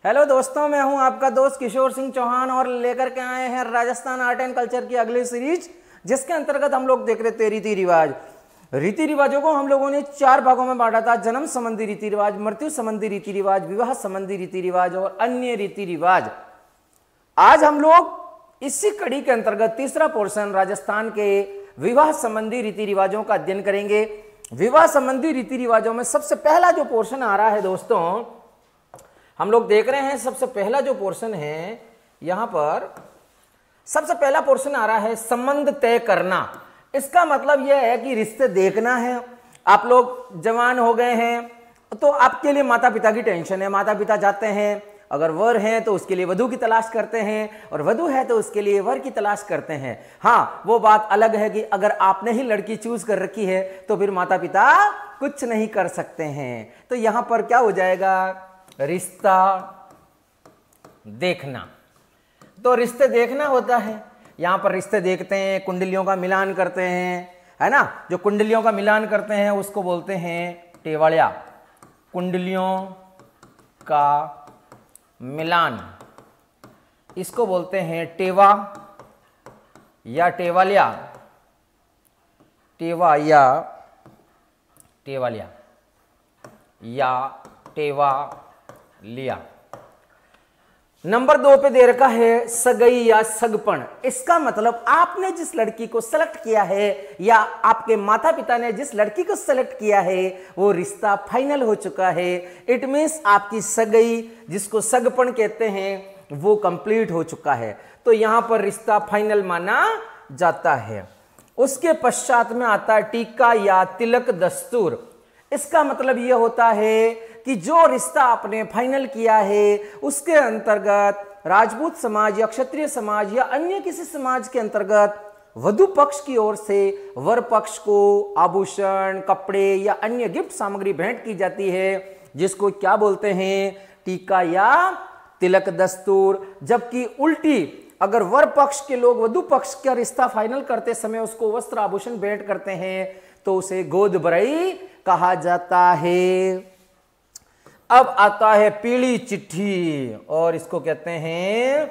Hello दोस्तों, मैं हूं आपका दोस्त किशोर सिंह चौहान और लेकर के आए हैं राजस्थान आर्ट एंड कल्चर की अगली सीरीज, जिसके अंतर्गत हम लोग देख रहे थे रीति रिवाज। रीति रिवाजों को हम लोगों ने 4 भागों में बांटा था। जन्म संबंधी रीति रिवाज, मृत्यु संबंधी रीति रिवाज, विवाह संबंधी रीति रिवाज और अन्य रीति रिवाज। आज हम लोग इसी कड़ी के अंतर्गत तीसरा पोर्शन राजस्थान के विवाह संबंधी रीति रिवाजों का अध्ययन करेंगे। विवाह संबंधी रीति रिवाजों में सबसे पहला जो पोर्शन आ रहा है दोस्तों, हम लोग देख रहे हैं सबसे पहला जो पोर्शन है, यहां पर सबसे पहला पोर्शन आ रहा है संबंध तय करना। इसका मतलब यह है कि रिश्ते देखना है। आप लोग जवान हो गए हैं तो आपके लिए माता पिता की टेंशन है। माता पिता जाते हैं, अगर वर हैं तो उसके लिए वधू की तलाश करते हैं और वधू है तो उसके लिए वर की तलाश करते हैं। हाँ, वो बात अलग है कि अगर आपने ही लड़की चूज कर रखी है तो फिर माता पिता कुछ नहीं कर सकते हैं। तो यहां पर क्या हो जाएगा, रिश्ता देखना। तो रिश्ते देखना होता है, यहां पर रिश्ते देखते हैं, कुंडलियों का मिलान करते हैं, है ना। जो कुंडलियों का मिलान करते हैं उसको बोलते हैं टेवाड़िया। कुंडलियों का मिलान, इसको बोलते हैं टेवा या टेवालिया। टेवा या टेवालिया या टेवा लिया। नंबर 2 पे दे रखा है सगई या सगपण। इसका मतलब आपने जिस लड़की को सेलेक्ट किया है या आपके माता पिता ने जिस लड़की को सेलेक्ट किया है वो रिश्ता फाइनल हो चुका है। इट मींस आपकी सगई, जिसको सगपण कहते हैं, वो कंप्लीट हो चुका है। तो यहां पर रिश्ता फाइनल माना जाता है। उसके पश्चात में आता है टीका या तिलक दस्तूर। इसका मतलब यह होता है कि जो रिश्ता आपने फाइनल किया है उसके अंतर्गत राजपूत समाज या क्षत्रिय समाज या अन्य किसी समाज के अंतर्गत वधू पक्ष की ओर से वर पक्ष को आभूषण, कपड़े या अन्य गिफ्ट सामग्री भेंट की जाती है, जिसको क्या बोलते हैं, टीका या तिलक दस्तूर। जबकि उल्टी, अगर वर पक्ष के लोग वधू पक्ष का रिश्ता फाइनल करते समय उसको वस्त्र आभूषण भेंट करते हैं तो उसे गोद बरई कहा जाता है। अब आता है पीली चिट्ठी और इसको कहते हैं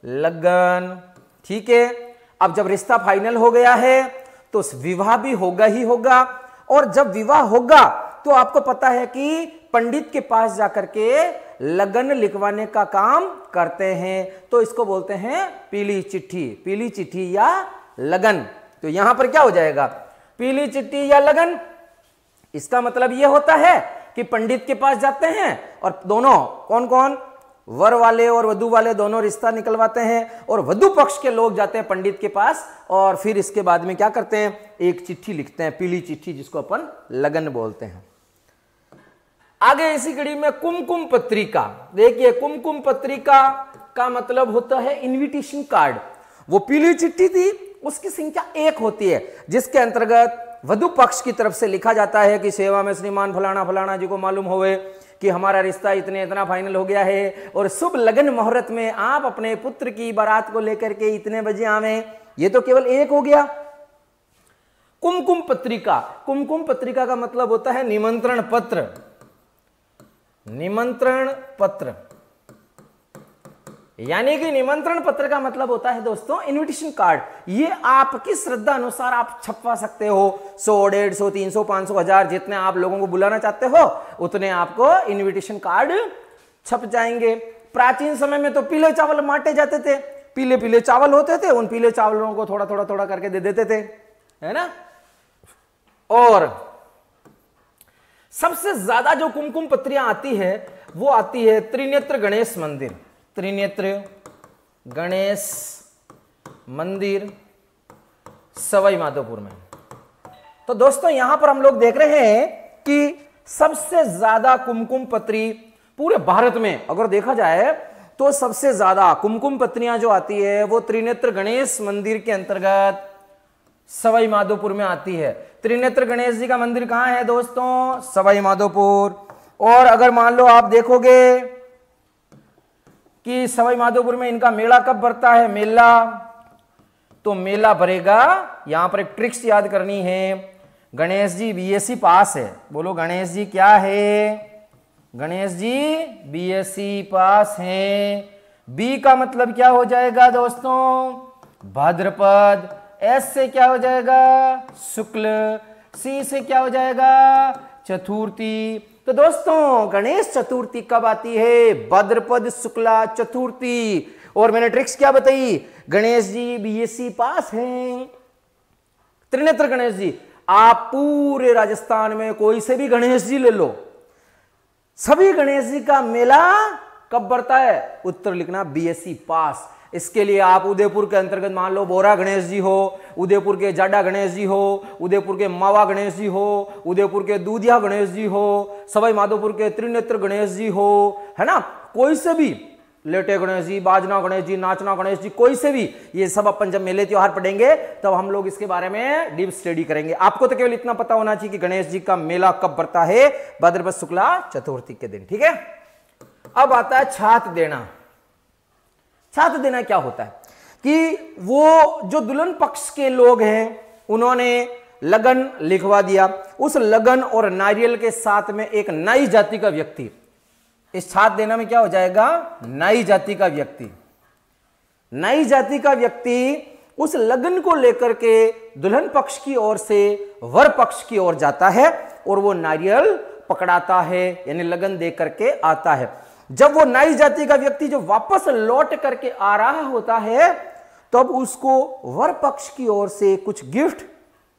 लगन। ठीक है, अब जब रिश्ता फाइनल हो गया है तो विवाह भी होगा ही होगा। और जब विवाह होगा तो आपको पता है कि पंडित के पास जाकर के लगन लिखवाने का काम करते हैं। तो इसको बोलते हैं पीली चिट्ठी। पीली चिट्ठी या लगन। तो यहां पर क्या हो जाएगा, पीली चिट्ठी या लगन। इसका मतलब यह होता है कि पंडित के पास जाते हैं और दोनों कौन कौन, वर वाले और वधू वाले दोनों रिश्ता निकलवाते हैं और वधू पक्ष के लोग जाते हैं पंडित के पास और फिर इसके बाद में क्या करते हैं, एक चिट्ठी लिखते हैं, पीली चिट्ठी, जिसको अपन लगन बोलते हैं। आगे इसी कड़ी में कुमकुम पत्रिका। देखिए, कुमकुम पत्रिका का मतलब होता है इनविटेशन कार्ड। वो पीली चिट्ठी थी, उसकी संख्या 1 होती है, जिसके अंतर्गत वधु पक्ष की तरफ से लिखा जाता है कि सेवा में श्रीमान फलाना फलाना जी को मालूम होवे कि हमारा रिश्ता इतना फाइनल हो गया है और शुभ लगन मुहूर्त में आप अपने पुत्र की बारात को लेकर के इतने बजे आवे। ये तो केवल 1 हो गया। कुमकुम पत्रिका, कुमकुम पत्रिका का मतलब होता है निमंत्रण पत्र। निमंत्रण पत्र यानी कि निमंत्रण पत्र का मतलब होता है दोस्तों इनविटेशन कार्ड। ये आपकी श्रद्धा अनुसार आप छपवा सकते हो। 100, 150, 300, 500, 1000 जितने आप लोगों को बुलाना चाहते हो उतने आपको इनविटेशन कार्ड छप जाएंगे। प्राचीन समय में तो पीले चावल बांटे जाते थे। पीले पीले चावल होते थे, उन पीले चावलों को थोड़ा थोड़ा थोड़ा करके दे देते थे, है ना। और सबसे ज्यादा जो कुमकुम पत्रियां आती है वो आती है त्रिनेत्र गणेश मंदिर। त्रिनेत्र गणेश मंदिर सवाई माधोपुर में। तो दोस्तों यहां पर हम लोग देख रहे हैं कि सबसे ज्यादा कुमकुम पत्री पूरे भारत में अगर देखा जाए तो सबसे ज्यादा कुमकुम पत्रियां जो आती है वो त्रिनेत्र गणेश मंदिर के अंतर्गत सवाई माधोपुर में आती है। त्रिनेत्र गणेश जी का मंदिर कहां है दोस्तों, सवाई माधोपुर। और अगर मान लो आप देखोगे कि सवाई माधोपुर में इनका मेला कब भरता है, मेला, तो मेला भरेगा, यहां पर एक ट्रिक्स याद करनी है, गणेश जी बीएससी पास है। बोलो गणेश जी क्या है, गणेश जी बीएससी पास हैं। बी का मतलब क्या हो जाएगा दोस्तों? भाद्रपद। एस से क्या हो जाएगा? शुक्ल। सी से क्या हो जाएगा? चतुर्थी। तो दोस्तों गणेश चतुर्थी कब आती है? भाद्रपद शुक्ला चतुर्थी। और मैंने ट्रिक्स क्या बताई? गणेश जी बीएससी पास हैं। त्रिनेत्र गणेश जी, आप पूरे राजस्थान में कोई से भी गणेश जी ले लो, सभी गणेश जी का मेला कब बढ़ता है? उत्तर लिखना बीएससी पास। इसके लिए आप उदयपुर के अंतर्गत मान लो बोरा गणेश जी हो, उदयपुर के जाडा गणेश जी हो, उदयपुर के मावा गणेश जी हो, उदयपुर के दूधिया गणेश जी हो, सवाई माधोपुर के त्रिनेत्र गणेश जी हो, है ना, कोई से भी, लेटे गणेश जी, बाजना गणेश जी, नाचना गणेश जी, कोई से भी, ये सब अपन जब मेले त्योहार पढ़ेंगे तब हम लोग इसके बारे में डीप स्टडी करेंगे। आपको तो केवल इतना पता होना चाहिए कि गणेश जी का मेला कब बढ़ता है? भाद्रपद शुक्ला चतुर्थी के दिन। ठीक है। अब आता है छात देना। छात देना क्या होता है कि वो जो दुल्हन पक्ष के लोग हैं उन्होंने लगन लिखवा दिया, उस लगन और नारियल के साथ में एक नाई जाति का व्यक्ति, इस छात देना में क्या हो जाएगा? नाई जाति का व्यक्ति, नाई जाति का व्यक्ति उस लगन को लेकर के दुल्हन पक्ष की ओर से वर पक्ष की ओर जाता है और वो नारियल पकड़ाता है, यानी लगन दे करके आता है। जब वो नाई जाति का व्यक्ति जो वापस लौट करके आ रहा होता है तब उसको वर पक्ष की ओर से कुछ गिफ्ट,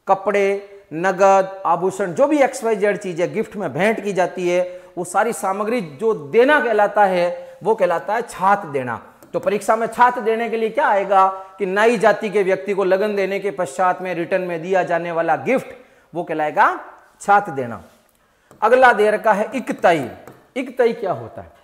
कपड़े, नगद, आभूषण, जो भी XYZ चीज है गिफ्ट में भेंट की जाती है, वो सारी सामग्री जो देना कहलाता है वो कहलाता है छात देना। तो परीक्षा में छात देने के लिए क्या आएगा कि नाई जाति के व्यक्ति को लगन देने के पश्चात में रिटर्न में दिया जाने वाला गिफ्ट वो कहलाएगा छात देना। अगला दे रखा है इकतई। इकतई क्या होता है?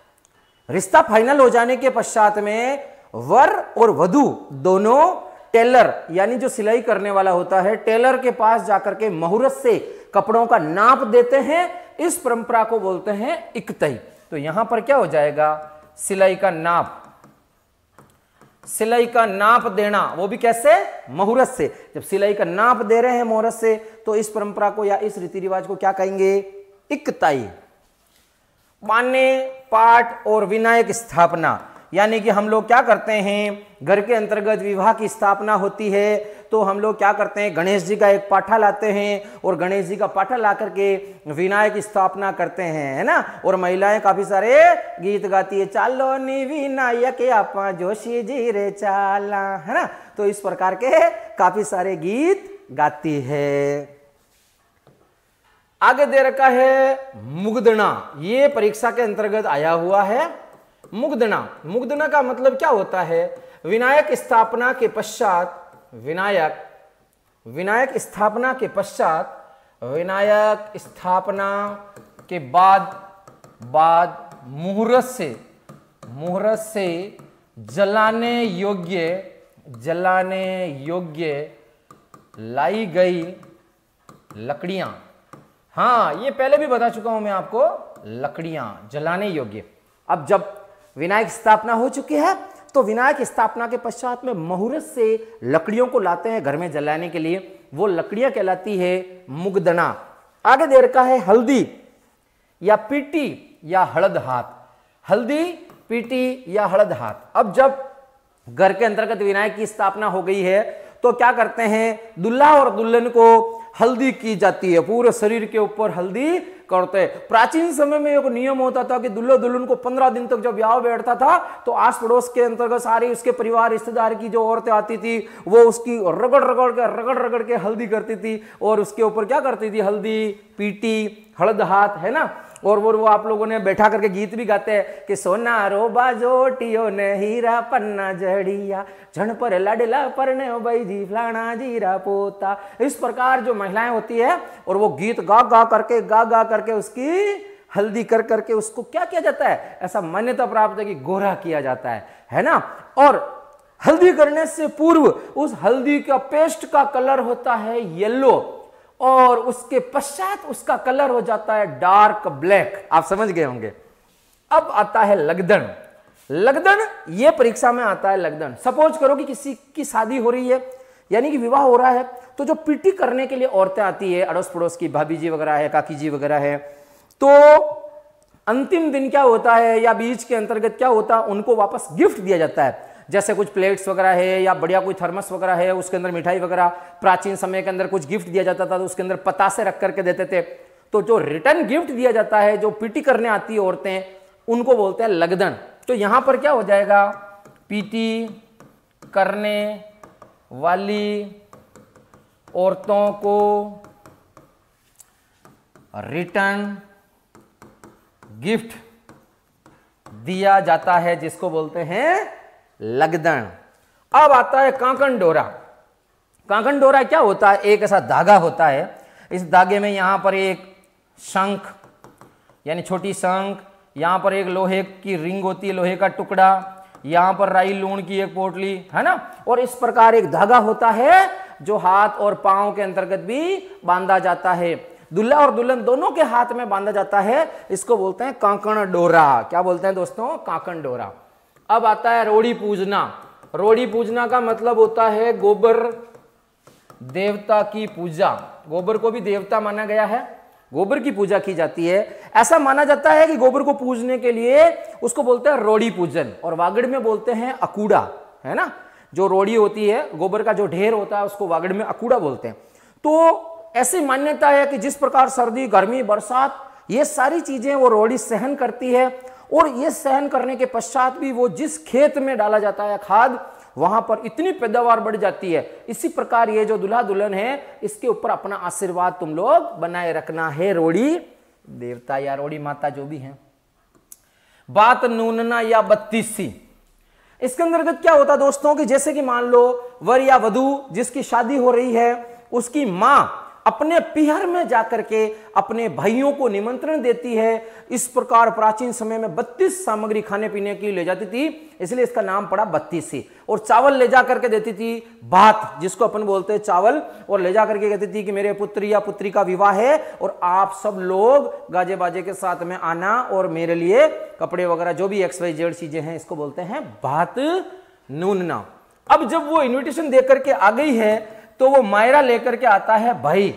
रिश्ता फाइनल हो जाने के पश्चात में वर और वधू दोनों टेलर यानी जो सिलाई करने वाला होता है टेलर के पास जाकर के मुहूर्त से कपड़ों का नाप देते हैं। इस परंपरा को बोलते हैं इकतई। तो यहां पर क्या हो जाएगा? सिलाई का नाप, सिलाई का नाप देना, वो भी कैसे? मुहूर्त से। जब सिलाई का नाप दे रहे हैं मुहूर्त से तो इस परंपरा को या इस रीति रिवाज को क्या कहेंगे? इकतई। मान्य पाठ और विनायक स्थापना, यानी कि हम लोग क्या करते हैं, घर के अंतर्गत विवाह की स्थापना होती है तो हम लोग क्या करते हैं, गणेश जी का एक पाठा लाते हैं और गणेश जी का पाठा ला करके विनायक स्थापना करते हैं, है ना। और महिलाएं काफी सारे गीत गाती है, चालो नी विनायक आपा जोशी जी रे चाला, है ना। तो इस प्रकार के काफी सारे गीत गाती है। आगे दे रखा है मुग्धना। ये परीक्षा के अंतर्गत आया हुआ है। मुग्धना, मुग्धना का मतलब क्या होता है? विनायक स्थापना के पश्चात, विनायक स्थापना के पश्चात, विनायक स्थापना के बाद मुहूर्त से जलाने योग्य लाई गई लकड़ियां। हाँ, ये पहले भी बता चुका हूं मैं आपको, लकड़ियां जलाने योग्य। अब जब विनायक स्थापना हो चुकी है तो विनायक स्थापना के पश्चात में मुहूर्त से लकड़ियों को लाते हैं घर में जलाने के लिए, वो लकड़ियां कहलाती है मुग्धना। आगे दे रखा है हल्दी या पीटी या हळद हाथ। हल्दी, पीटी या हळद हाथ। अब जब घर के अंतर्गत विनायक की स्थापना हो गई है तो क्या करते हैं, दूल्हा और दुल्हन को हल्दी की जाती है, पूरे शरीर के ऊपर हल्दी करते हैं। प्राचीन समय में एक नियम होता था कि दूल्हा दुल्हन को 15 दिन तक जब ब्याह बैठता था तो आस पड़ोस के अंतर्गत सारी उसके परिवार रिश्तेदार की जो औरतें आती थी वो उसकी रगड़ के हल्दी करती थी और उसके ऊपर क्या करती थी, हल्दी, पीटी, हळद हाथ, है ना। और वो आप लोगों ने बैठा करके गीत भी गाते हैं कि सोना रो बाजोटियो ने हीरा पन्ना जड़िया झण पर लाडला परने भाई जी फलाना जीरा पोता। इस प्रकार जो महिलाएं होती है और वो गीत गा गा करके उसकी हल्दी कर करके उसको क्या किया जाता है, ऐसा मान्यता प्राप्त है कि गोरा किया जाता है ना। और हल्दी करने से पूर्व उस हल्दी का पेस्ट का कलर होता है येलो और उसके पश्चात उसका कलर हो जाता है डार्क ब्लैक। आप समझ गए होंगे। अब आता है लगदन। लगदन ये परीक्षा में आता है। लगदन, सपोज करो कि किसी की शादी हो रही है यानी कि विवाह हो रहा है तो जो पीटी करने के लिए औरतें आती है, अड़ोस पड़ोस की भाभी जी वगैरह है, काकी जी वगैरह है, तो अंतिम दिन क्या होता है या बीच के अंतर्गत क्या होता है, उनको वापस गिफ्ट दिया जाता है। जैसे कुछ प्लेट्स वगैरह है या बढ़िया कोई थर्मस वगैरह है, उसके अंदर मिठाई वगैरह, प्राचीन समय के अंदर कुछ गिफ्ट दिया जाता था तो उसके अंदर पतासे रख करके देते थे। तो जो रिटर्न गिफ्ट दिया जाता है, जो पीटी करने आती है औरतें, उनको बोलते हैं लगदन। तो यहां पर क्या हो जाएगा, पीटी करने वाली औरतों को रिटर्न गिफ्ट दिया जाता है, जिसको बोलते हैं लगदन। अब आता है कांकण डोरा। कांकण डोरा क्या होता है, एक ऐसा धागा होता है, इस धागे में यहां पर एक शंख यानी छोटी शंख, यहां पर एक लोहे की रिंग होती है, लोहे का टुकड़ा, यहां पर राई लूण की एक पोटली है ना, और इस प्रकार एक धागा होता है जो हाथ और पांव के अंतर्गत भी बांधा जाता है। दूल्हा और दुल्हन दोनों के हाथ में बांधा जाता है, इसको बोलते हैं कांकण डोरा। क्या बोलते हैं दोस्तों, कांकण डोरा। अब आता है रोड़ी पूजना। रोड़ी पूजना का मतलब होता है गोबर देवता की पूजा। गोबर को भी देवता माना गया है, गोबर की पूजा की जाती है। ऐसा माना जाता है कि गोबर को पूजने के लिए उसको बोलते हैं रोड़ी पूजन, और वागड़ में बोलते हैं अकूड़ा, है ना। जो रोड़ी होती है, गोबर का जो ढेर होता है, उसको वागड़ में अकूड़ा बोलते हैं। तो ऐसी मान्यता है कि जिस प्रकार सर्दी, गर्मी, बरसात, ये सारी चीजें वो रोड़ी सहन करती है, और ये सहन करने के पश्चात भी वो जिस खेत में डाला जाता है खाद, वहां पर इतनी पैदावार बढ़ जाती है। इसी प्रकार ये जो दूल्हा दुल्हन है, इसके ऊपर अपना आशीर्वाद तुम लोग बनाए रखना है, रोड़ी देवता या रोड़ी माता जो भी है। बात नूनना या बत्तीसी, इसके अंतर्गत क्या होता है दोस्तों कि जैसे कि मान लो वर या वधू जिसकी शादी हो रही है, उसकी मां अपने पिहर में जाकर के अपने भाइयों को निमंत्रण देती है। इस प्रकार प्राचीन समय में 32 सामग्री खाने पीने की ले जाती थी, इसलिए इसका नाम पड़ा बत्तीसी। और चावल ले जा करके देती थी, भात जिसको अपन बोलते हैं चावल, और ले जा करके कहती थी कि मेरे पुत्र या पुत्री का विवाह है और आप सब लोग गाजे बाजे के साथ में आना, और मेरे लिए कपड़े वगैरह जो भी XYZ चीजें हैं, इसको बोलते हैं भात नूनना। अब जब वो इन्विटेशन दे करके आ गई है, तो वो मायरा लेकर के आता है भाई।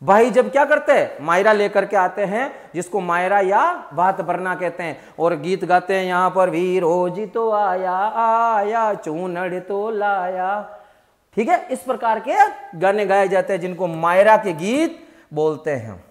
भाई जब क्या करते हैं, मायरा लेकर के आते हैं, जिसको मायरा या भात भरना कहते हैं, और गीत गाते हैं यहां पर, वीरो जी तो आया आया, चूनड़ तो लाया। ठीक है, इस प्रकार के गाने गाए जाते हैं जिनको मायरा के गीत बोलते हैं।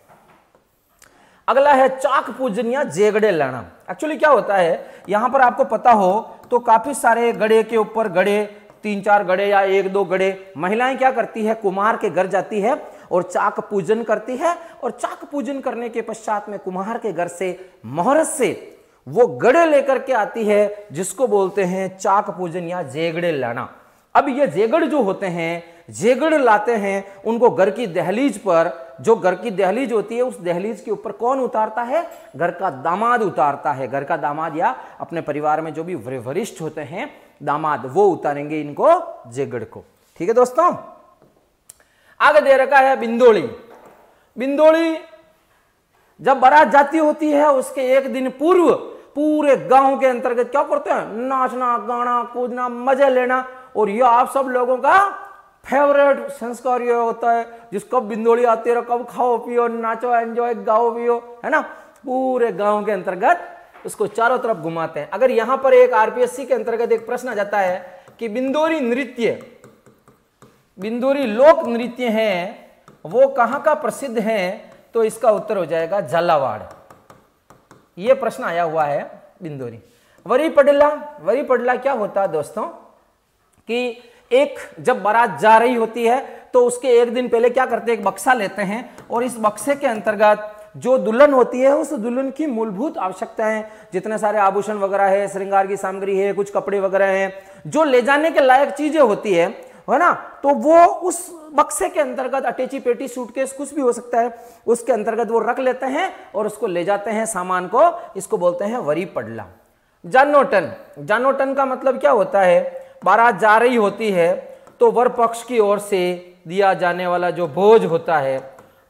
अगला है चाक पूजन या जेगड़े लाना। एक्चुअली क्या होता है, यहां पर आपको पता हो तो काफी सारे गड़े के ऊपर गड़े, 3-4 गड़े या 1-2 गड़े, महिलाएं क्या करती है, कुम्हार के घर जाती है और चाक पूजन करती है, और चाक पूजन करने के पश्चात में कुम्हार के घर से मुहूर्त से वो गड़े लेकर के आती है, जिसको बोलते हैं चाक पूजन या जेगड़े लाना। अब ये जेगड़ जो होते हैं, जेगड़ लाते हैं, उनको घर की दहलीज पर, जो घर की दहलीज होती है, उस दहलीज के ऊपर कौन उतारता है, घर का दामाद उतारता है। घर का दामाद या अपने परिवार में जो भी वरिष्ठ होते हैं दामाद, वो उतारेंगे इनको, जेगड़ को। ठीक है दोस्तों, आगे दे रखा है बिंदोली। बिंदोली जब बारात जाती होती है, उसके एक दिन पूर्व पूरे गांव के अंतर्गत क्या करते हैं, नाचना, गाना, कूदना, मजे लेना। और ये आप सब लोगों का फेवरेट संस्कार ये होता है, जिस कब बिंदोली आती है, कब खाओ पियो, नाचो, एंजॉय, गाओ पियो, है ना। पूरे गांव के अंतर्गत उसको चारों तरफ घुमाते हैं। अगर यहां पर एक RPSC के अंतर्गत एक प्रश्न आ जाता है कि बिंदोरी नृत्य, बिंदोरी लोक नृत्य है, वो कहां का प्रसिद्ध है, तो इसका उत्तर हो जाएगा झालावाड़। यह प्रश्न आया हुआ है बिंदोरी। वरी पडला, वरी पडला क्या होता है दोस्तों कि एक जब बारात जा रही होती है, तो उसके एक दिन पहले क्या करते हैं, एक बक्सा लेते हैं, और इस बक्से के अंतर्गत जो दुल्हन होती है, उस दुल्हन की मूलभूत आवश्यकताएं, जितने सारे आभूषण वगैरह है, श्रृंगार की सामग्री है, कुछ कपड़े वगैरह हैं, जो ले जाने के लायक चीजें होती है ना, तो वो उस बक्से के अंतर्गत, अटैची पेटी, सूटकेस, कुछ भी हो सकता है, उसके अंतर्गत वो रख लेते हैं और उसको ले जाते हैं सामान को। इसको बोलते हैं वरी पडला। जानोटन, जानोटन का मतलब क्या होता है, बारात जा रही होती है तो वर पक्ष की ओर से दिया जाने वाला जो भोज होता है,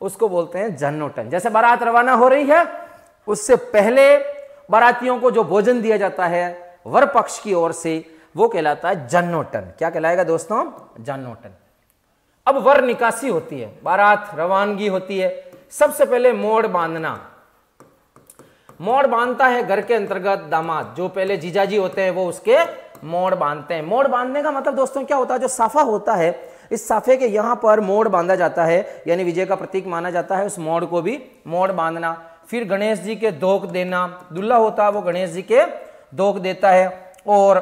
उसको बोलते हैं जन्नोटन। जैसे बारात रवाना हो रही है, उससे पहले बारातियों को जो भोजन दिया जाता है वर पक्ष की ओर से, वो कहलाता है जन्नोटन। क्या कहलाएगा दोस्तों, जन्नोटन। अब वर निकासी होती है, बारात रवानगी होती है। सबसे पहले मोड़ बांधना। मोड़ बांधता है घर के अंतर्गत दामाद, जो पहले जीजाजी होते हैं वो उसके मोड़ बांधते हैं। मोड़ बांधने का मतलब दोस्तों क्या होता है, जो साफा होता है इस साफे के यहां पर मोड़ बांधा जाता है, यानी विजय का प्रतीक माना जाता है, उस मोड़ को भी मोड़ बांधना। फिर गणेश जी के धोख देना, दूल्हा होता है वो गणेश जी के धोख देता है, और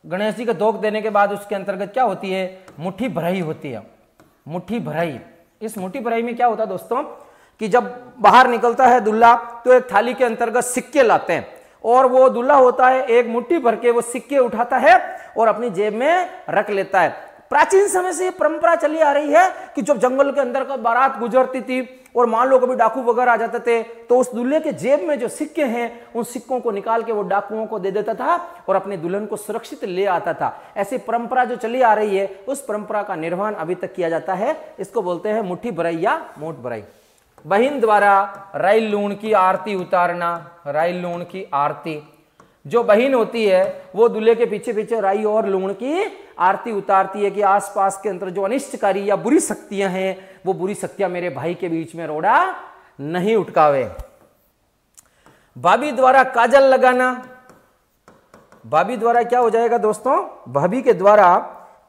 गणेश जी के धोख देने के बाद उसके अंतर्गत क्या होती है, मुट्ठी भराई होती है। मुट्ठी भराई, इस मुट्ठी भराई में क्या होता है दोस्तों कि जब बाहर निकलता है दूल्हा तो एक थाली के अंतर्गत सिक्के लाते हैं, और वो दूल्हा होता है एक मुट्ठी भर के वो सिक्के उठाता है और अपनी जेब में रख लेता है। प्राचीन समय से ये परंपरा चली आ रही है कि जब जंगल के अंदर का बारात गुजरती थी और मान लो कभी डाकू वगैरह आ जाते थे तो उस दूल्हे के जेब में जो सिक्के हैं उन सिक्कों को निकाल के वो डाकुओं को दे देता था और अपने दुल्हन को सुरक्षित ले आता था। ऐसी परंपरा जो चली आ रही है उस परंपरा का निर्वहन अभी तक किया जाता है, इसको बोलते हैं मुट्ठी भराई या मोट भराई। बहिन द्वारा राई लूण की आरती उतारना, राई लूण की आरती, जो बहिन होती है वो दूल्हे के पीछे पीछे राई और लूण की आरती उतारती है कि आसपास के अंदर जो अनिष्टकारी या बुरी शक्तियां हैं वो बुरी शक्तियां मेरे भाई के बीच में रोड़ा नहीं उठकावे। भाभी द्वारा काजल लगाना, भाभी द्वारा क्या हो जाएगा दोस्तों, भाभी के द्वारा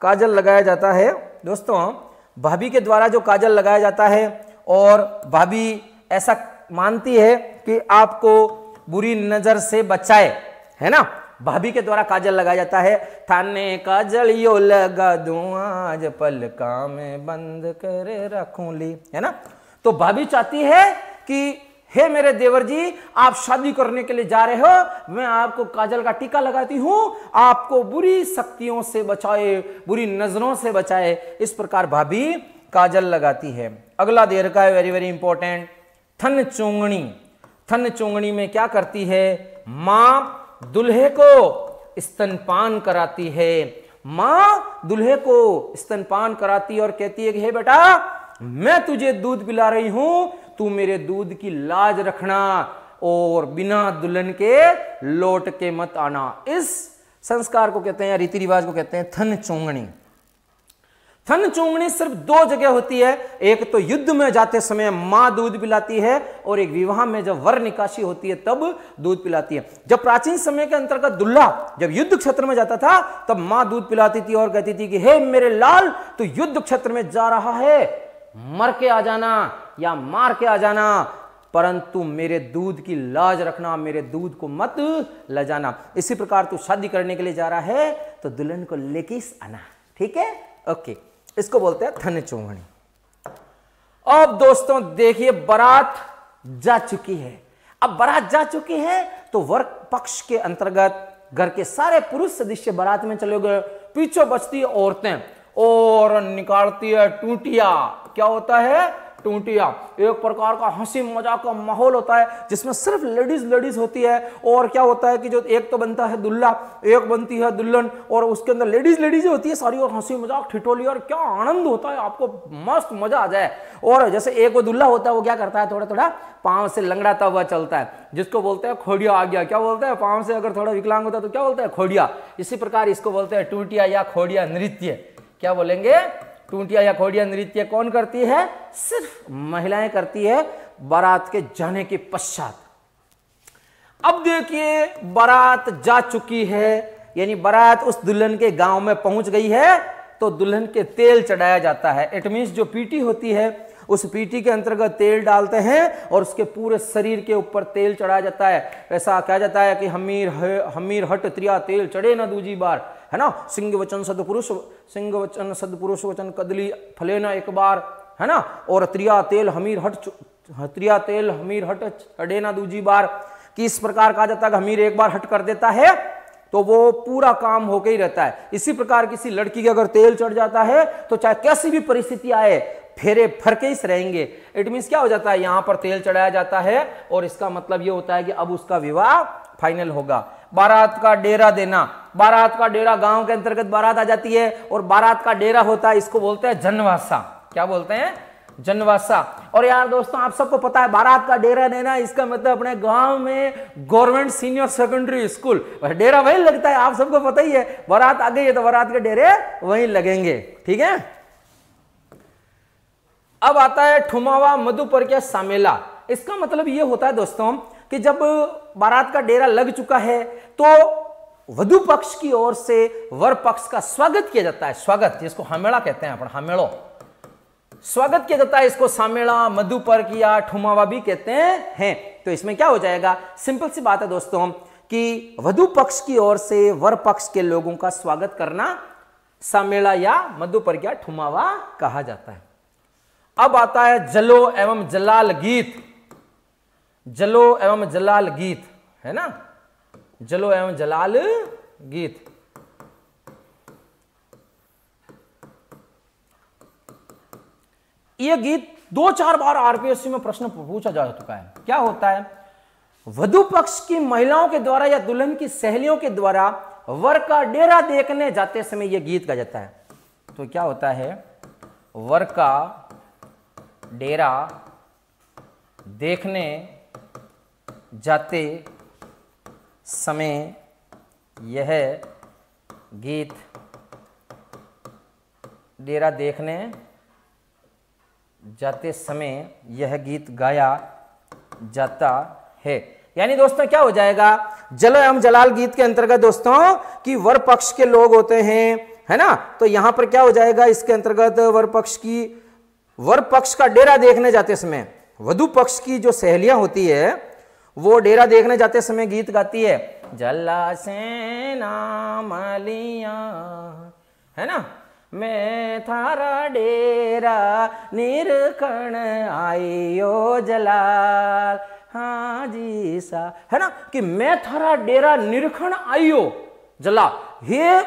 काजल लगाया जाता है। दोस्तों भाभी के द्वारा जो काजल लगाया जाता है और भाभी ऐसा मानती है कि आपको बुरी नजर से बचाए, है ना, भाभी के द्वारा काजल लगाया जाता है। थाने काजल यो लगा दूं आज पलका में बंद करे रखूं ली, है ना। तो भाभी चाहती है कि हे मेरे देवर जी आप शादी करने के लिए जा रहे हो, मैं आपको काजल का टीका लगाती हूं, आपको बुरी शक्तियों से बचाए, बुरी नजरों से बचाए, इस प्रकार भाभी काजल लगाती है। अगला दे रखा है वेरी वेरी इंपॉर्टेंट, थन चोंगनी। थन चोंगनी में क्या करती है, मां दुल्हे को स्तनपान कराती है। मां दुल्हे को स्तनपान कराती है और कहती है कि हे बेटा मैं तुझे दूध पिला रही हूं, तू मेरे दूध की लाज रखना और बिना दुल्हन के लौट के मत आना। इस संस्कार को कहते हैं, रीति रिवाज को कहते हैं थन चोंगनी। थन चोंगनी सिर्फ दो जगह होती है, एक तो युद्ध में जाते समय मां दूध पिलाती है और एक विवाह में जब वर निकासी होती है तब दूध पिलाती है। जब प्राचीन समय के अंतर्गत दूल्हा जब युद्ध क्षेत्र में जाता था तब मां दूध पिलाती थी और कहती थी कि हे मेरे लाल तू युद्ध क्षेत्र में जा रहा है, मर के आ जाना या मार के आ जाना, परंतु मेरे दूध की लाज रखना, मेरे दूध को मत ले जाना। इसी प्रकार तू शादी करने के लिए जा रहा है तो दुल्हन को लेके आना, ठीक है, ओके। इसको बोलते हैं थन चोंगनी। अब दोस्तों देखिए बारात जा चुकी है। अब बारात जा चुकी है तो वर पक्ष के अंतर्गत घर के सारे पुरुष सदस्य बारात में चले गए, पीछे बचती है औरतें और निकालती है टूटिया। क्या होता है, टूटिया। एक प्रकार का हंसी मजाक का माहौल होता है जिसमें सिर्फ लेडीज होती है। और क्या होता है कि जो एक तो बनता है दुल्हा, एक बनती है दुल्हन, और उसके अंदर लेडीज होती है सारी, और हंसी मजाक ठिठोली और क्या आनंद होता है, आपको मस्त मजा आ जाए। और जैसे एक वो दुल्हा होता है वो क्या करता है, थोड़ा थोड़ा पांव से लंगड़ाता हुआ चलता है, जिसको बोलते हैं खोड़िया आ गया। क्या बोलते हैं, पांव से अगर थोड़ा विकलांग होता है तो क्या बोलते हैं, खोड़िया। इसी प्रकार इसको बोलते हैं टूटिया या खोड़िया नृत्य। क्या बोलेंगे, टूटिया या खोड़िया नृत्य कौन करती है, सिर्फ महिलाएं करती है बारात के जाने के पश्चात। अब देखिए बारात जा चुकी है, यानी बारात उस दुल्हन के गांव में पहुंच गई है तो दुल्हन के तेल चढ़ाया जाता है। इट मींस जो पीटी होती है उस पीटी के अंतर्गत तेल डालते हैं और उसके पूरे शरीर के ऊपर तेल चढ़ाया जाता है। ऐसा कहा जाता है कि हमीर हट त्रिया तेल चढ़े ना दूजी बार, है ना। सिंह वचन सदपुरुष, सिंह वचन सदपुरुष वचन कदली फले ना एक बार, है ना। और त्रिया तेल हमीर हट चढ़े ना दूजी बार, कि इस प्रकार कहा जाता है कि हमीर एक बार हट कर देता है तो वो पूरा काम होके ही रहता है। इसी प्रकार किसी लड़की के अगर तेल चढ़ जाता है तो चाहे कैसी भी परिस्थिति आए फेरे फरके ही रहेंगे। इट मींस क्या हो जाता है, यहां पर तेल चढ़ाया जाता है और इसका मतलब ये होता है कि अब उसका विवाह फाइनल होगा। बारात का डेरा देना, बारात का डेरा, गांव के अंतर्गत बारात आ जाती है और बारात का डेरा होता है, इसको बोलते हैं जनवासा। क्या बोलते हैं, जनवासा। और यार दोस्तों आप सबको पता है बारात का डेरा देना, इसका मतलब अपने गांव में गवर्नमेंट सीनियर सेकेंडरी स्कूल डेरा वहीं लगता है, आप सबको पता ही है। बारात आ गई है तो बारात के डेरे वहीं लगेंगे, ठीक है। अब आता है ठुमावा मधुपर के सामेला। इसका मतलब यह होता है दोस्तों कि जब बारात का डेरा लग चुका है तो वधु पक्ष की ओर से वर पक्ष का स्वागत किया जाता है। स्वागत, जिसको हमेड़ा कहते हैं अपन, हमेड़ो स्वागत किया जाता है। इसको सामेड़ा, मधुपर्क या ठुमावा भी कहते हैं। तो इसमें क्या हो जाएगा, सिंपल सी बात है दोस्तों कि वधु पक्ष की ओर से वर पक्ष के लोगों का स्वागत करना सामेड़ा या मधुपर्क या ठुमावा कहा जाता है। अब आता है जलो एवं जलाल गीत। जलो एवं जलाल गीत है ना, जलो एवं जलाल गीत। यह गीत 2-4 बार आरपीएससी में प्रश्न पूछा जा चुका है। क्या होता है, वधु पक्ष की महिलाओं के द्वारा या दुल्हन की सहेलियों के द्वारा वर का डेरा देखने जाते समय यह गीत गाया जाता है। तो क्या होता है, वर का डेरा देखने जाते समय यह गीत, डेरा देखने जाते समय यह गीत गाया जाता है। यानी दोस्तों क्या हो जाएगा, जलो एवं जलाल गीत के अंतर्गत दोस्तों कि वर पक्ष के लोग होते हैं, है ना, तो यहां पर क्या हो जाएगा, इसके अंतर्गत वर पक्ष का डेरा देखने जाते समय वधु पक्ष की जो सहेलियां होती है वो डेरा देखने जाते समय गीत गाती है, जला से नामलिया, है ना, मैं थारा डेरा निरखण आइयो जलाल, हाँ जी सा, है ना, कि मैं थारा डेरा निरखण आइयो जलाल। ये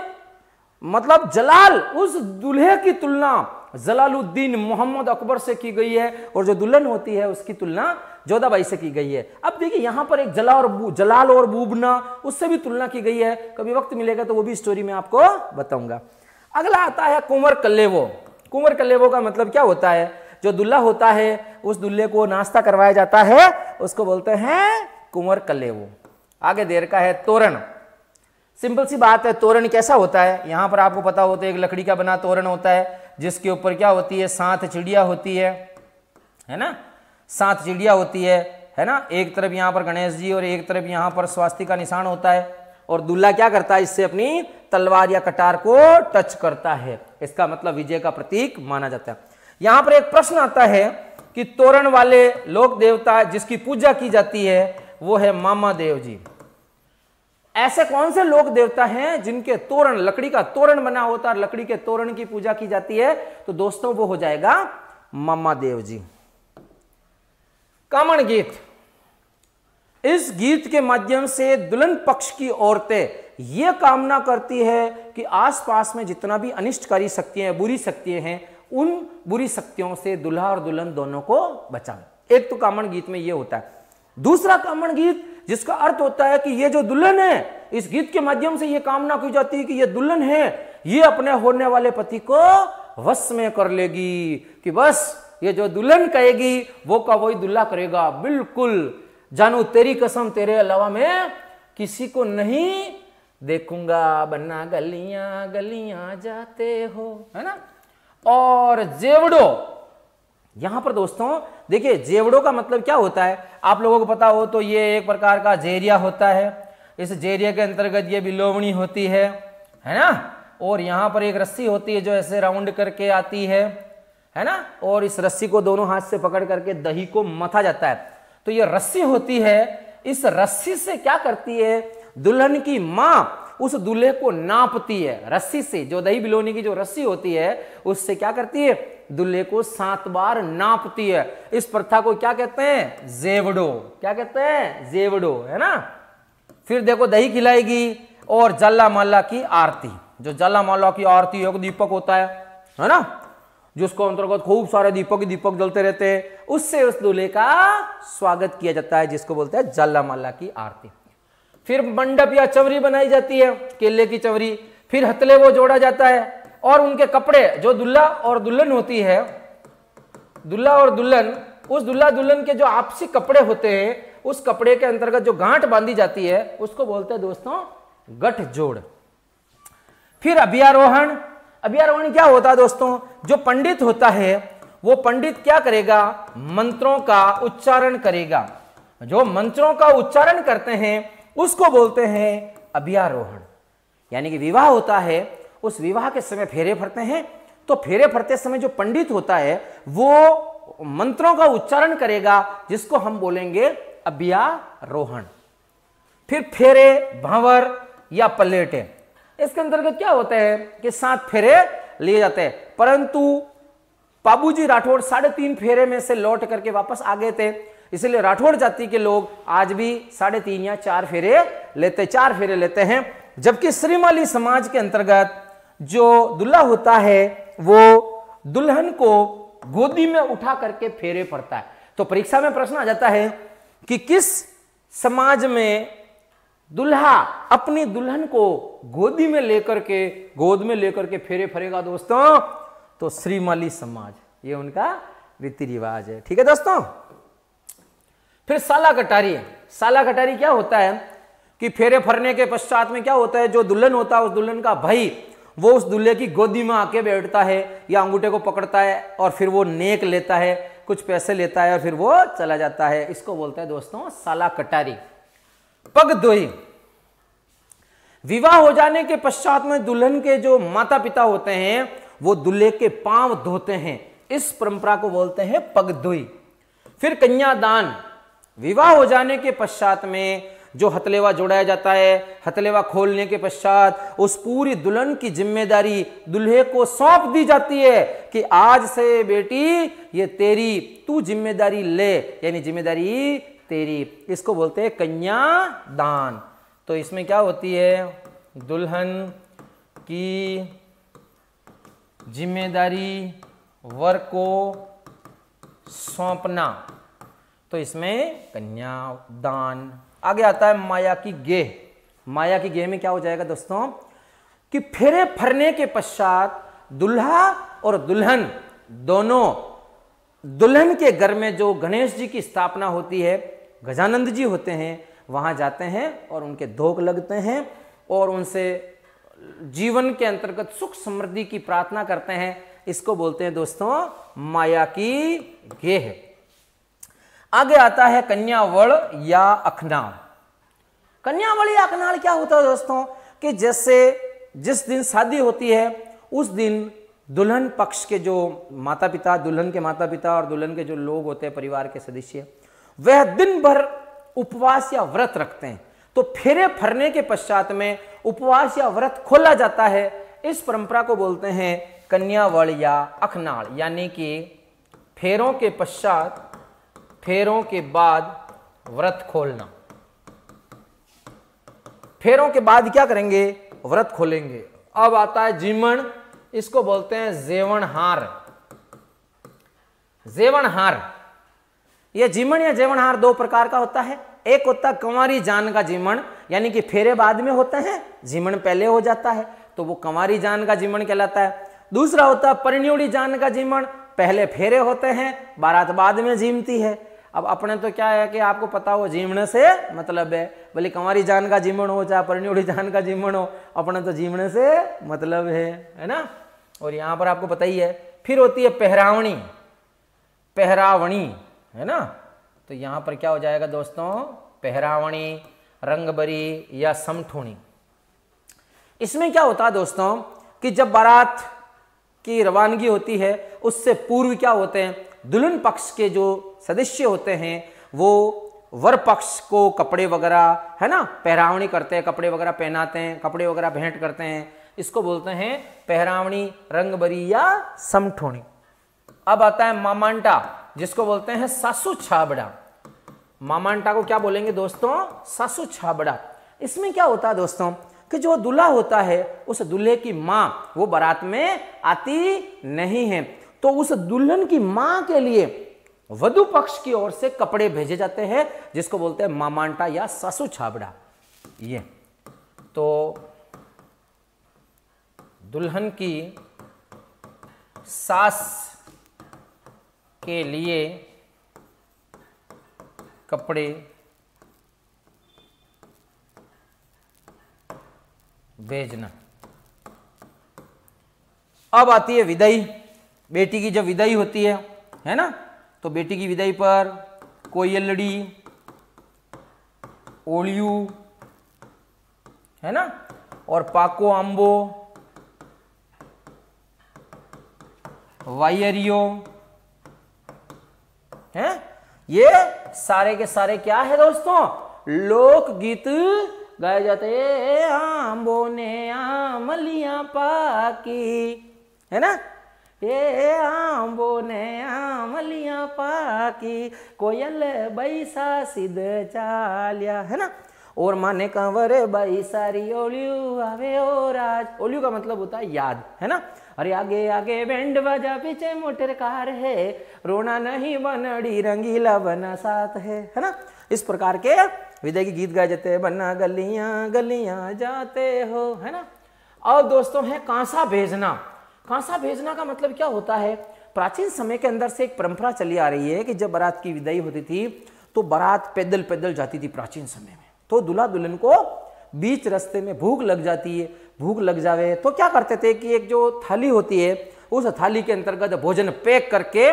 मतलब जलाल, उस दूल्हे की तुलना जलालुद्दीन मोहम्मद अकबर से की गई है और जो दुल्हन होती है उसकी तुलना जोधाबाई से की गई है। अब देखिए यहां पर एक जलाल और बूबना, उससे भी तुलना की गई है। कभी वक्त मिलेगा तो वो भी स्टोरी में आपको बताऊंगा। अगला आता है कुंवर कल्लेवो। कुंवर कल्लेवो का मतलब क्या होता है, जो दुल्हा होता है उस दुल्हे को नाश्ता करवाया जाता है, उसको बोलते हैं कुंवर कल्लेवो। आगे देर का है तोरण। सिंपल सी बात है, तोरण कैसा होता है, यहां पर आपको पता होता है एक लकड़ी का बना तोरण होता है जिसके ऊपर क्या होती है, 7 चिड़िया होती है ना, 7 चिड़िया होती है ना, एक तरफ यहां पर गणेश जी और एक तरफ यहां पर स्वास्तिक का निशान होता है और दूल्हा क्या करता है, इससे अपनी तलवार या कटार को टच करता है। इसका मतलब विजय का प्रतीक माना जाता है। यहां पर एक प्रश्न आता है कि तोरण वाले लोक देवता जिसकी पूजा की जाती है वो है मामा देव जी। ऐसे कौन से लोक देवता हैं जिनके तोरण, लकड़ी का तोरण बना होता है, लकड़ी के तोरण की पूजा की जाती है, तो दोस्तों वो हो जाएगा मामा देव जी। कामण गीत। इस गीत के माध्यम से दुल्हन पक्ष की औरतें यह कामना करती है कि आसपास में जितना भी अनिष्टकारी शक्तियां, बुरी शक्तियां हैं, उन बुरी शक्तियों से दुल्हा और दुल्हन दोनों को बचाएं। एक तो कामण गीत में यह होता है। दूसरा कामण गीत जिसका अर्थ होता है कि ये जो दुल्हन है, इस गीत के माध्यम से यह कामना की जाती है कि ये दुल्हन है, ये अपने होने वाले पति को वश में कर लेगी, कि बस ये जो दुल्हन कहेगी वो का वही दुल्हा करेगा। बिल्कुल, जानू तेरी कसम तेरे अलावा मैं किसी को नहीं देखूंगा, बन्ना गलियां गलियां जाते हो, है ना। और जेवड़ो, यहां पर दोस्तों देखिए जेवड़ो का मतलब क्या होता है, आप लोगों को पता हो तो ये एक प्रकार का जेरिया होता है। इस जेरिया के अंतर्गत ये बिलोवणी होती है ना, और यहां पर एक रस्सी होती है जो ऐसे राउंड करके आती है ना, और इस रस्सी को दोनों हाथ से पकड़ करके दही को मथा जाता है। तो ये रस्सी होती है, इस रस्सी से क्या करती है, दुल्हन की मां उस दूल्हे को नापती है। रस्सी से, जो दही बिलोनी की जो रस्सी होती है उससे क्या करती है, दूल्हे को 7 बार नापती है। इस प्रथा को क्या कहते हैं, जेवड़ो। क्या कहते हैं, जेवड़ो, है ना। फिर देखो दही खिलाएगी और जल्ला माला की आरती। जो जल्ला माला की आरती है, दीपक होता है ना, जिसको अंतर्गत खूब सारे दीपक जलते रहते हैं, उससे उस दूल्हे का स्वागत किया जाता है, जिसको बोलते हैं जल्ला माला की आरती। फिर मंडप या चवरी बनाई जाती है, केले की चवरी। फिर हथले वो जोड़ा जाता है और उनके कपड़े, जो दुल्हा और दुल्हन होती है, दुल्हा और दुल्हन, उस दुल्हा दुल्हन के जो आपसी कपड़े होते हैं, उस कपड़े के अंतर्गत जो गांठ बांधी जाती है उसको बोलते हैं दोस्तों गठजोड़। फिर अभियारोहण। अभियारोहण क्या होता है दोस्तों, जो पंडित होता है वो पंडित क्या करेगा, मंत्रों का उच्चारण करेगा। जो मंत्रों का उच्चारण करते हैं उसको बोलते हैं अभ्यारोहण। यानी कि विवाह होता है, उस विवाह के समय फेरे फरते हैं, तो फेरे फरते समय जो पंडित होता है वो मंत्रों का उच्चारण करेगा, जिसको हम बोलेंगे अभ्यारोहण। फिर फेरे, भंवर या पलेटे, इसके अंतर्गत क्या होता है कि 7 फेरे लिए जाते हैं, परंतु बाबूजी राठौड़ 3.5 फेरे में से लौट करके वापस आ गए थे, इसलिए राठौड़ जाति के लोग आज भी 3.5 या 4 फेरे लेते हैं। जबकि श्रीमाली समाज के अंतर्गत जो दूल्हा होता है वो दुल्हन को गोदी में उठा करके फेरे पड़ता है। तो परीक्षा में प्रश्न आ जाता है कि किस समाज में दूल्हा अपनी दुल्हन को गोद में लेकर के फेरे फरेगा दोस्तों? तो श्रीमाली समाज, ये उनका रीति रिवाज है। ठीक है दोस्तों। फिर साला कटारी। साला कटारी क्या होता है कि फेरे फरने के पश्चात में क्या होता है, जो दुल्हन होता है उस दुल्हन का भाई वो उस दूल्हे की गोदी में आके बैठता है या अंगूठे को पकड़ता है और फिर वो नेक लेता है, कुछ पैसे लेता है और फिर वो चला जाता है। इसको बोलते हैं दोस्तों साला कटारी। पगधोई, विवाह हो जाने के पश्चात में दुल्हन के जो माता पिता होते हैं वो दूल्हे के पांव धोते हैं, इस परंपरा को बोलते हैं पगधोई। फिर कन्यादान, विवाह हो जाने के पश्चात में जो हथलेवा जोड़ाया जाता है, हथलेवा खोलने के पश्चात उस पूरी दुल्हन की जिम्मेदारी दूल्हे को सौंप दी जाती है कि आज से बेटी ये तेरी, तू जिम्मेदारी ले, यानी जिम्मेदारी तेरी। इसको बोलते हैं कन्यादान। तो इसमें क्या होती है, दुल्हन की जिम्मेदारी वर को सौंपना, तो इसमें कन्यादान। आगे आता है माया की गेह। माया की गेह में क्या हो जाएगा दोस्तों कि फेरे फरने के पश्चात दुल्हा और दुल्हन दोनों, दुल्हन के घर में जो गणेश जी की स्थापना होती है, गजानंद जी होते हैं, वहां जाते हैं और उनके धोख लगते हैं और उनसे जीवन के अंतर्गत सुख समृद्धि की प्रार्थना करते हैं। इसको बोलते हैं दोस्तों माया की गेह। आगे आता है कन्यावल या अखनाल। कन्यावल या अखनाल क्या होता है दोस्तों कि जैसे जिस दिन शादी होती है उस दिन दुल्हन पक्ष के जो माता पिता, दुल्हन के माता पिता और दुल्हन के जो लोग होते हैं परिवार के सदस्य, वह दिन भर उपवास या व्रत रखते हैं। तो फेरे फरने के पश्चात में उपवास या व्रत खोला जाता है। इस परंपरा को बोलते हैं कन्यावल या अखनाल, यानी कि फेरों के पश्चात, फेरों के बाद व्रत खोलना। फेरों के बाद क्या करेंगे, व्रत खोलेंगे। अब आता है जीमण, इसको बोलते हैं जेवणहार। जेवणहार, यह जीमण या जेवणहार 2 प्रकार का होता है। एक होता है कंवारी जान का जीमण, यानी कि फेरे बाद में होते हैं, जीमण पहले हो जाता है तो वो कंवारी जान का जीमण कहलाता है। दूसरा होता है परिण्योड़ी जान का जीमण, पहले फेरे होते हैं, बारात बाद में जीमती है। अब अपने तो क्या है कि आपको पता हो जीमने से मतलब है, भले कंवारी जान का जीमण हो चाहे परिण्योड़ी जान का जीमण हो, अपने तो जीमने से मतलब है ना। और यहाँ पर आपको पता ही है। फिर होती है पहरावणी, पहरावणी है ना। तो यहाँ पर क्या हो जाएगा दोस्तों, पहरावणी, रंगबरी या समठूणी। इसमें क्या होता है दोस्तों कि जब बारात की रवानगी होती है उससे पूर्व क्या होते हैं, दुल्हन पक्ष के जो सदस्य होते हैं वो वर पक्ष को कपड़े वगैरह है ना पहरावणी करते हैं, कपड़े वगैरह पहनाते हैं, कपड़े वगैरह भेंट करते हैं। इसको बोलते हैं पहरावणी, रंगबरी या समठूणी। अब आता है मामांटा, जिसको बोलते हैं सासू छाबड़ा। मामांटा को क्या बोलेंगे दोस्तों, सासू छाबड़ा। इसमें क्या होता है दोस्तों कि जो दूल्हा होता है उस दूल्हे की मां वो बारात में आती नहीं है, तो उस दुल्हन की मां के लिए वधु पक्ष की ओर से कपड़े भेजे जाते हैं, जिसको बोलते हैं मामांटा या सासू छाबड़ा। ये तो दुल्हन की सास के लिए कपड़े भेजना। अब आती है विदाई। बेटी की जब विदाई होती है ना, तो बेटी की विदाई पर कोयलड़ी, ओलियू, है ना, और पाको आम्बो, वायरियो, हैं, ये सारे के सारे क्या है दोस्तों, लोकगीत गाए जाते हैं। आम्बो ने आमलियां पाकी, है ना, ये आम्बो ने आमलियां पाकी, कोयल बैसा सिद्ध चालिया, है ना, और माने कंवर बाई सारी ओलियू आवे और आज, ओलियू का मतलब होता है याद, है ना, अरे आगे आगे बैंड बजा पीछे मोटर कार है, रोना नहीं बनड़ी रंगीला बना साथ है ना। इस प्रकार के विदाई के गीत गाए जाते हैं, बन्ना गलियां गलियां जाते हो, है ना। और दोस्तों है कांसा भेजना। कांसा भेजना का मतलब क्या होता है, प्राचीन समय के अंदर से एक परंपरा चली आ रही है कि जब बारात की विदाई होती थी तो बारात पैदल पैदल जाती थी प्राचीन समय में, तो दूल्हा दुल्हन को बीच रास्ते में भूख लग जाती है, भूख लग जावे तो क्या करते थे कि एक जो थाली होती है उस थाली के अंतर्गत भोजन पैक करके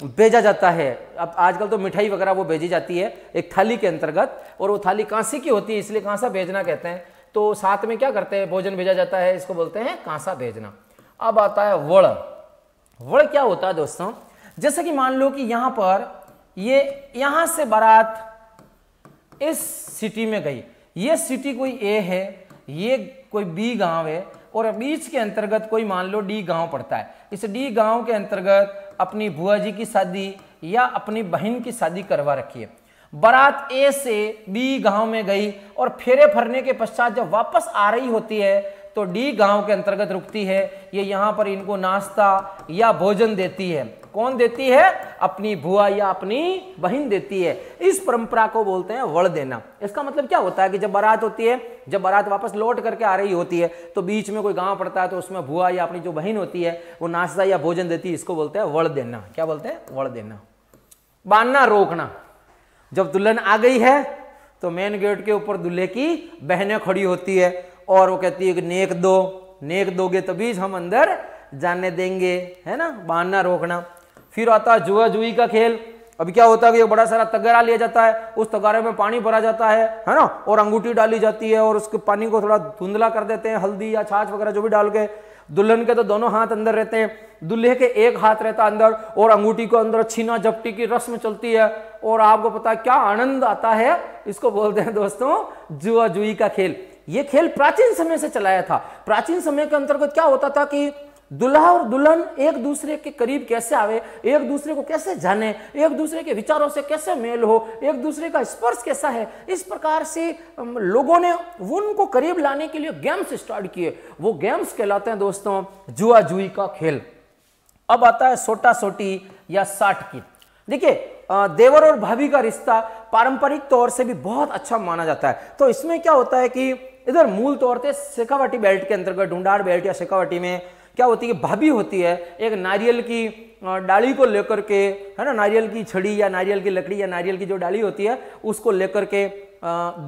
भेजा जाता है। अब आजकल तो मिठाई वगैरह वो भेजी जाती है एक थाली के अंतर्गत, और वो थाली कांसे की होती है इसलिए कांसा भेजना कहते हैं। तो साथ में क्या करते हैं, भोजन भेजा जाता है, इसको बोलते हैं कांसा भेजना। अब आता है वड़। वड़ क्या होता है दोस्तों, जैसे कि मान लो कि यहां पर यहां से बारात इस सिटी में गई, ये सिटी कोई ए है, ये कोई बी गांव है, और बीच के अंतर्गत कोई मान लो डी गांव पड़ता है। इस डी गांव के अंतर्गत अपनी बुआ जी की शादी या अपनी बहन की शादी करवा रखी है। बारात ए से बी गांव में गई और फेरे फरने के पश्चात जब वापस आ रही होती है तो डी गांव के अंतर्गत रुकती है। ये यहां पर इनको नाश्ता या भोजन देती है। कौन देती है, अपनी बुआ या अपनी बहन देती है। इस परंपरा को बोलते हैं वड़ देना। इसका मतलब क्या होता है कि जब बारात होती है, जब बारात वापस लौट करके आ रही होती है तो बीच में कोई गांव पड़ता है तो उसमें बुआ या अपनी जो बहन होती है वो नाश्ता या भोजन देती है। इसको बोलते हैं वड़ देना। क्या बोलते हैं, वड़ देना। बांधना रोकना, जब दुल्हन आ गई है तो मेन गेट के ऊपर दूल्हे की बहनें खड़ी होती है और वो कहती है कि नेक दो, नेक दोगे तभी हम अंदर जाने देंगे, है ना, बांधना रोकना। फिर आता है जुआ जुई का खेल। अभी क्या होता है कि एक बड़ा सारा तगारा लिया जाता है, उस तगारे में पानी भरा जाता है ना, और अंगूठी डाली जाती है और उसके पानी को थोड़ा धुंधला कर देते हैं, हल्दी या छाछ वगैरह जो भी डाल के। दुल्हन के तो दोनों हाथ अंदर रहते हैं, दूल्हे के एक हाथ रहता है अंदर, और अंगूठी को अंदर छीना झपटी की रस्म चलती है। और आपको पता है क्या आनंद आता है, इसको बोलते हैं दोस्तों जुआ जुई का खेल। ये खेल प्राचीन समय से चलाया था। प्राचीन समय के अंतर्गत क्या होता था कि दूल्हा और दुल्हन एक दूसरे के करीब कैसे आवे, एक दूसरे को कैसे जाने, एक दूसरे के विचारों से कैसे मेल हो, एक दूसरे का स्पर्श कैसा है, इस प्रकार से लोगों ने उनको करीब लाने के लिए गेम्स स्टार्ट किए। वो गेम्स कहलाते हैं दोस्तों जुआ जुई का खेल। अब आता है सोटा सोटी या साठ की। देखिए देवर और भाभी का रिश्ता पारंपरिक तौर से भी बहुत अच्छा माना जाता है। तो इसमें क्या होता है कि इधर मूल तौर पे शेखावाटी बेल्ट के अंतर्गत, ढूंढाड़ बेल्ट या शेखावाटी में क्या होती है, भाभी होती है, एक नारियल की डाली को लेकर के, है ना, नारियल की छड़ी या नारियल की लकड़ी या नारियल की जो डाली होती है उसको लेकर के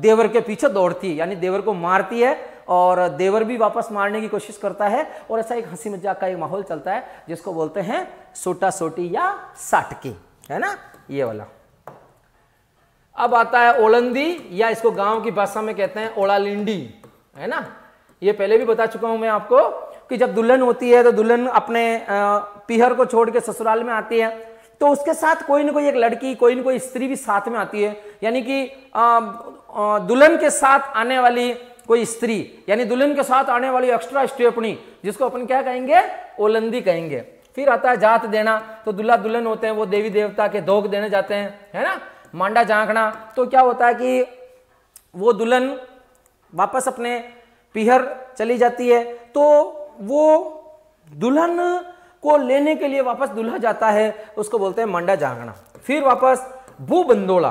देवर के पीछे दौड़ती है, यानी देवर को मारती है और देवर भी वापस मारने की कोशिश करता है। और ऐसा एक हंसी मजाक का एक माहौल चलता है जिसको बोलते हैं सोटा सोटी या साटकी, है ना, ये वाला। अब आता है ओलंदी, या इसको गांव की भाषा में कहते हैं ओलालिंडी, है ना। ये पहले भी बता चुका हूं मैं आपको कि जब दुल्हन होती है तो दुल्हन अपने पीहर को छोड़ के ससुराल में आती है तो उसके साथ कोई ना कोई एक लड़की, कोई ना कोई स्त्री भी साथ में आती है। यानी कि दुल्हन के साथ आने वाली कोई स्त्री, यानी दुल्हन के साथ आने वाली एक्स्ट्रा स्टेपनी, जिसको अपन क्या कहेंगे, ओलंदी कहेंगे। फिर आता है जात देना। तो दूल्हा दुल्हन होते हैं वो देवी देवता के धोख देने जाते हैं, है ना। मांडा झांकना, तो क्या होता है कि वो दुल्हन वापस अपने पीहर चली जाती है तो वो दुल्हन को लेने के लिए वापस दूल्हा जाता है, उसको बोलते हैं मंडा झांकना। फिर वापस भू बंदोला,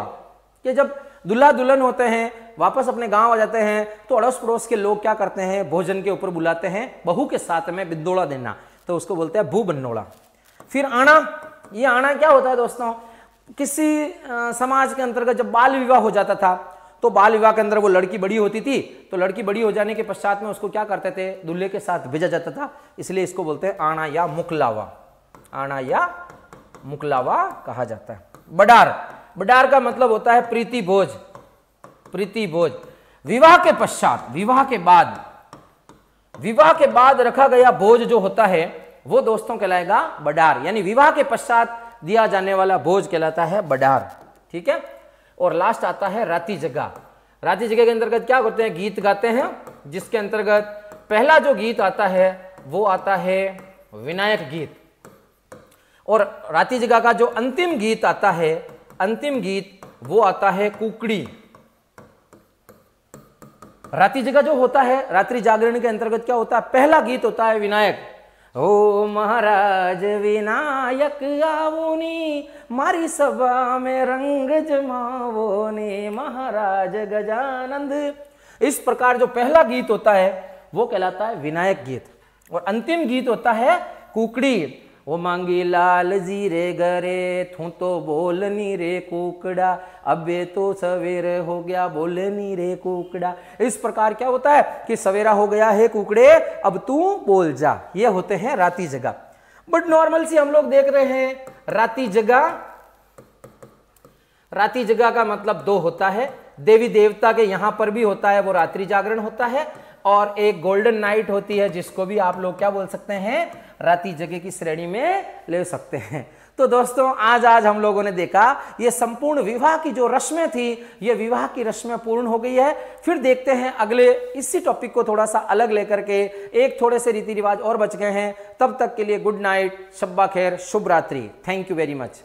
कि जब दूल्हा दुल्हन होते हैं वापस अपने गांव आ जाते हैं तो अड़ोस पड़ोस के लोग क्या करते हैं, भोजन के ऊपर बुलाते हैं बहू के साथ में बिंदोला देना, तो उसको बोलते हैं भू बंदोला। फिर आना, ये आना क्या होता है दोस्तों, किसी समाज के अंतर्गत जब बाल विवाह हो जाता था तो बाल विवाह के अंदर वो लड़की बड़ी होती थी, तो लड़की बड़ी हो जाने के पश्चात में उसको क्या करते थे, दूल्हे के साथ भेजा जाता था, इसलिए इसको बोलते हैं आना या मुकलावा। आना या मुकलावा कहा जाता है। बडार, बडार का मतलब होता है प्रीति भोज, प्रीति भोज। विवाह के पश्चात, विवाह के बाद रखा गया भोज जो होता है वो दोस्तों कहलाएगा बडार, यानी विवाह के पश्चात दिया जाने वाला भोज कहलाता है बडार। ठीक है। और लास्ट आता है राती जगह। राती जगह के अंतर्गत क्या करते हैं, गीत गाते हैं, जिसके अंतर्गत पहला जो गीत आता है वो आता है विनायक गीत, और राती जगह का जो अंतिम गीत आता है, अंतिम गीत वो आता है कुकड़ी। राती जगह जो होता है रात्रि जागरण के अंतर्गत क्या होता है, पहला गीत होता है विनायक। ओ महाराज विनायक आवोनी, मारी सभा में रंग जमावोनी, महाराज गजानंद। इस प्रकार जो पहला गीत होता है वो कहलाता है विनायक गीत, और अंतिम गीत होता है कुकड़ी। वो मांगी लाल जी रे गरे, थू तो बोलनी रे कुकड़ा, अबे तो सवेर हो गया बोलनी रे कुकड़ा। इस प्रकार क्या होता है कि सवेरा हो गया है कुकड़े, अब तू बोल जा। ये होते हैं राती जगह। बट नॉर्मल सी हम लोग देख रहे हैं राती जगह। राती जगह का मतलब दो होता है, देवी देवता के यहां पर भी होता है वो रात्रि जागरण होता है, और एक गोल्डन नाइट होती है जिसको भी आप लोग क्या बोल सकते हैं, राती जगह की श्रेणी में ले सकते हैं। तो दोस्तों आज हम लोगों ने देखा ये संपूर्ण विवाह की जो रस्में थी, ये विवाह की रस्में पूर्ण हो गई है। फिर देखते हैं अगले इसी टॉपिक को थोड़ा सा अलग लेकर के, एक थोड़े से रीति रिवाज और बच गए हैं। तब तक के लिए गुड नाइट, शब्बा खैर, शुभ रात्रि। Thank you very much.